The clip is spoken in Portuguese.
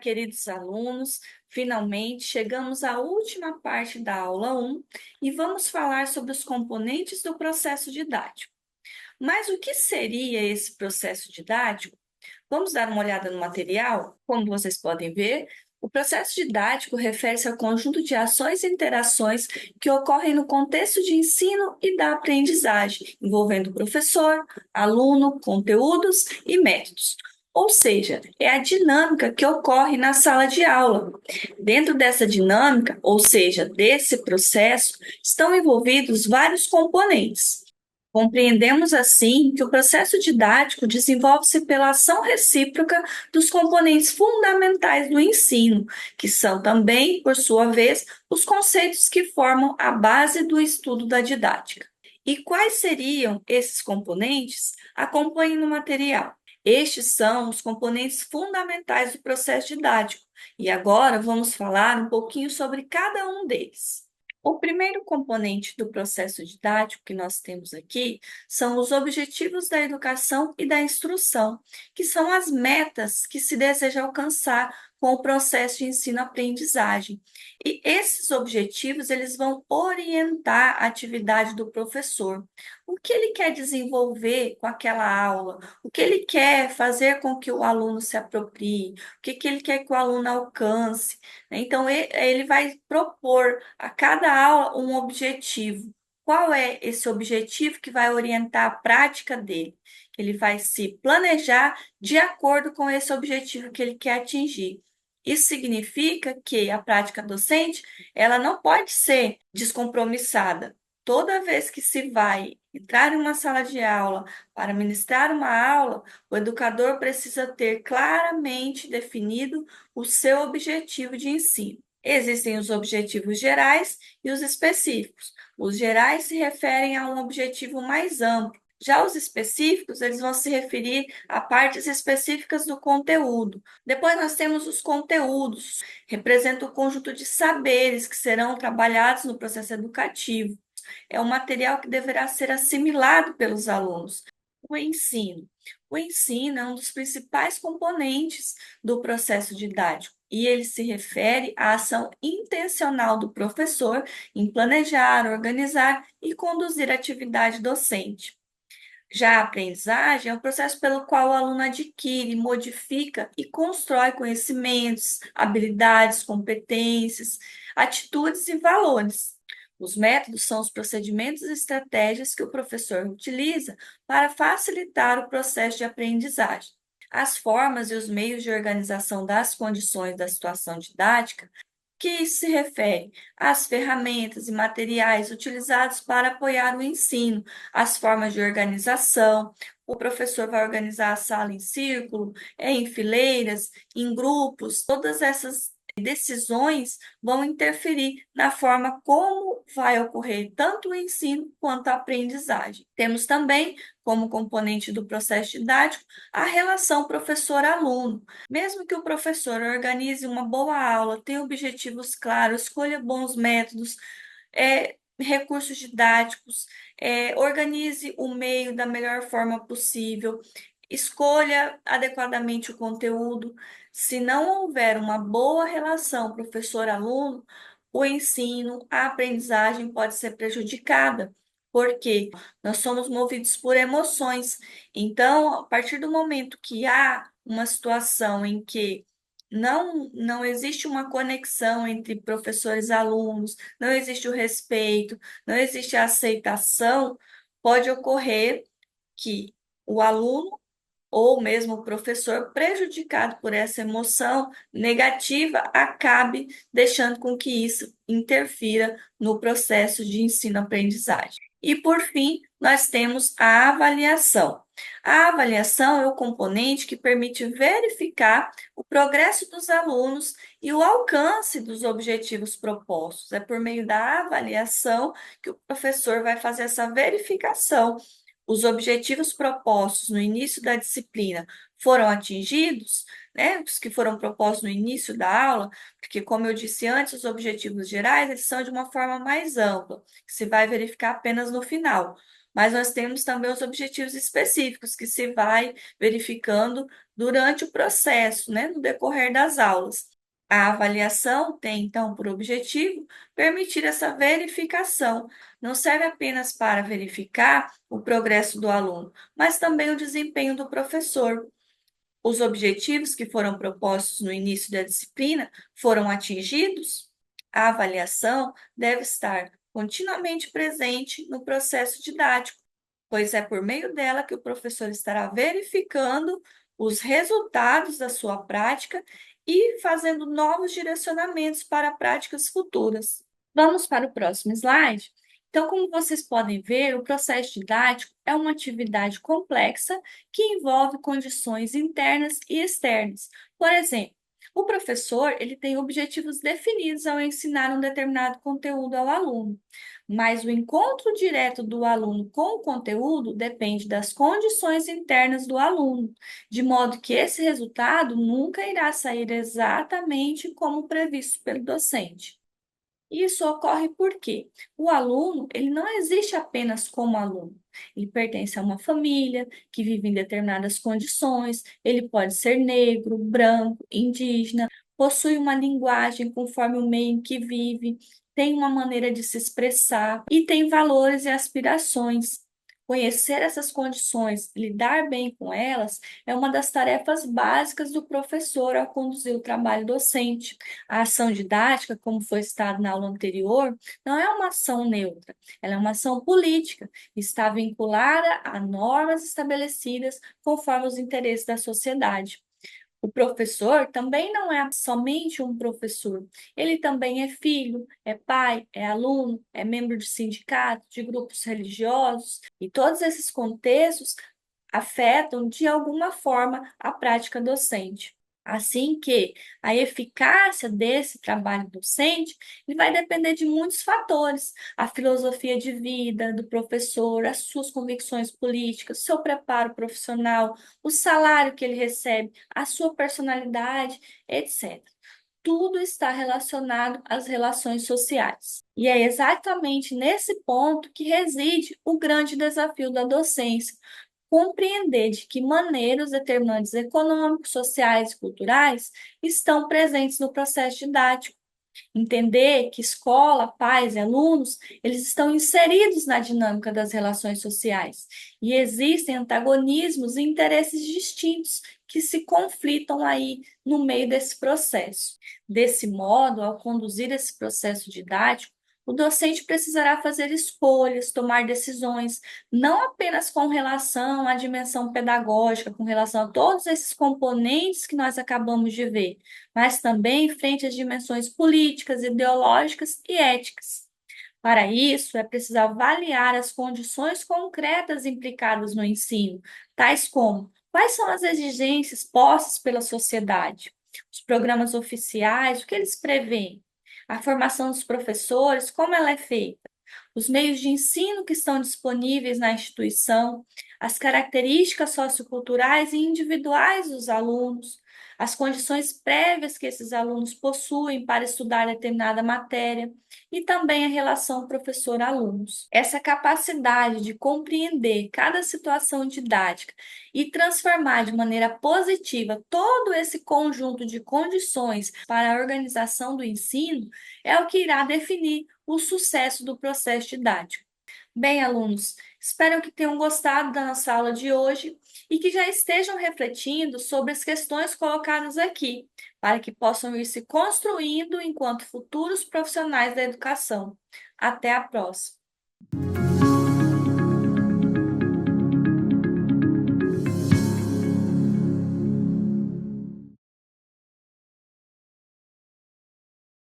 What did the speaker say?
queridos alunos. Finalmente chegamos à última parte da aula 1 e vamos falar sobre os componentes do processo didático. Mas o que seria esse processo didático? Vamos dar uma olhada no material? Como vocês podem ver, o processo didático refere-se ao conjunto de ações e interações que ocorrem no contexto de ensino e da aprendizagem, envolvendo professor, aluno, conteúdos e métodos. Ou seja, é a dinâmica que ocorre na sala de aula. Dentro dessa dinâmica, ou seja, desse processo, estão envolvidos vários componentes. Compreendemos assim que o processo didático desenvolve-se pela ação recíproca dos componentes fundamentais do ensino, que são também, por sua vez, os conceitos que formam a base do estudo da didática. E quais seriam esses componentes? Acompanhe no material. Estes são os componentes fundamentais do processo didático, e agora vamos falar um pouquinho sobre cada um deles. O primeiro componente do processo didático que nós temos aqui são os objetivos da educação e da instrução, que são as metas que se deseja alcançar com o processo de ensino-aprendizagem. E esses objetivos, eles vão orientar a atividade do professor. O que ele quer desenvolver com aquela aula? O que ele quer fazer com que o aluno se aproprie? O que ele quer que o aluno alcance? Então, ele vai propor a cada aula um objetivo. Qual é esse objetivo que vai orientar a prática dele? Ele vai se planejar de acordo com esse objetivo que ele quer atingir. Isso significa que a prática docente, ela não pode ser descompromissada. Toda vez que se vai entrar em uma sala de aula para ministrar uma aula, o educador precisa ter claramente definido o seu objetivo de ensino. Existem os objetivos gerais e os específicos. Os gerais se referem a um objetivo mais amplo. Já os específicos, eles vão se referir a partes específicas do conteúdo. Depois nós temos os conteúdos, representa o conjunto de saberes que serão trabalhados no processo educativo. É um material que deverá ser assimilado pelos alunos. O ensino. O ensino é um dos principais componentes do processo didático e ele se refere à ação intencional do professor em planejar, organizar e conduzir a atividade docente. Já a aprendizagem é o processo pelo qual o aluno adquire, modifica e constrói conhecimentos, habilidades, competências, atitudes e valores. Os métodos são os procedimentos e estratégias que o professor utiliza para facilitar o processo de aprendizagem. As formas e os meios de organização das condições da situação didática que se refere às ferramentas e materiais utilizados para apoiar o ensino, as formas de organização. O professor vai organizar a sala em círculo, em fileiras, em grupos, todas essas decisões vão interferir na forma como vai ocorrer tanto o ensino quanto a aprendizagem. Temos também, como componente do processo didático, a relação professor-aluno. Mesmo que o professor organize uma boa aula, tenha objetivos claros, escolha bons métodos, recursos didáticos, organize o meio da melhor forma possível, escolha adequadamente o conteúdo. Se não houver uma boa relação professor-aluno, o ensino, a aprendizagem pode ser prejudicada, porque nós somos movidos por emoções. Então, a partir do momento que há uma situação em que não existe uma conexão entre professores e alunos, não existe o respeito, não existe a aceitação, pode ocorrer que o aluno ou mesmo o professor, prejudicado por essa emoção negativa, acabe deixando com que isso interfira no processo de ensino-aprendizagem. E, por fim, nós temos a avaliação. A avaliação é o componente que permite verificar o progresso dos alunos e o alcance dos objetivos propostos. É por meio da avaliação que o professor vai fazer essa verificação. Os objetivos propostos no início da disciplina foram atingidos, né? Os que foram propostos no início da aula, porque, como eu disse antes, os objetivos gerais eles são de uma forma mais ampla, que se vai verificar apenas no final. Mas nós temos também os objetivos específicos que se vai verificando durante o processo, né, no decorrer das aulas. A avaliação tem, então, por objetivo permitir essa verificação. Não serve apenas para verificar o progresso do aluno, mas também o desempenho do professor. Os objetivos que foram propostos no início da disciplina foram atingidos? A avaliação deve estar continuamente presente no processo didático, pois é por meio dela que o professor estará verificando os resultados da sua prática e fazendo novos direcionamentos para práticas futuras. Vamos para o próximo slide. Então, como vocês podem ver, o processo didático é uma atividade complexa que envolve condições internas e externas. Por exemplo, o professor ele tem objetivos definidos ao ensinar um determinado conteúdo ao aluno, mas o encontro direto do aluno com o conteúdo depende das condições internas do aluno, de modo que esse resultado nunca irá sair exatamente como previsto pelo docente. Isso ocorre porque o aluno, ele não existe apenas como aluno. Ele pertence a uma família que vive em determinadas condições, ele pode ser negro, branco, indígena, possui uma linguagem conforme o meio em que vive, tem uma maneira de se expressar e tem valores e aspirações. Conhecer essas condições, lidar bem com elas, é uma das tarefas básicas do professor ao conduzir o trabalho docente. A ação didática, como foi citado na aula anterior, não é uma ação neutra, ela é uma ação política, está vinculada a normas estabelecidas conforme os interesses da sociedade. O professor também não é somente um professor, ele também é filho, é pai, é aluno, é membro de sindicato, de grupos religiosos, e todos esses contextos afetam de alguma forma a prática docente. Assim que a eficácia desse trabalho docente ele vai depender de muitos fatores, a filosofia de vida do professor, as suas convicções políticas, seu preparo profissional, o salário que ele recebe, a sua personalidade, etc. Tudo está relacionado às relações sociais. E é exatamente nesse ponto que reside o grande desafio da docência, compreender de que maneira os determinantes econômicos, sociais e culturais estão presentes no processo didático. Entender que escola, pais e alunos, eles estão inseridos na dinâmica das relações sociais e existem antagonismos e interesses distintos que se conflitam aí no meio desse processo. Desse modo, ao conduzir esse processo didático, o docente precisará fazer escolhas, tomar decisões, não apenas com relação à dimensão pedagógica, com relação a todos esses componentes que nós acabamos de ver, mas também frente às dimensões políticas, ideológicas e éticas. Para isso, é preciso avaliar as condições concretas implicadas no ensino, tais como quais são as exigências postas pela sociedade, os programas oficiais, o que eles prevêem, a formação dos professores, como ela é feita, os meios de ensino que estão disponíveis na instituição, as características socioculturais e individuais dos alunos, as condições prévias que esses alunos possuem para estudar determinada matéria e também a relação professor-alunos. Essa capacidade de compreender cada situação didática e transformar de maneira positiva todo esse conjunto de condições para a organização do ensino é o que irá definir o sucesso do processo didático. Bem, alunos, espero que tenham gostado da nossa aula de hoje e que já estejam refletindo sobre as questões colocadas aqui, para que possam ir se construindo enquanto futuros profissionais da educação. Até a próxima!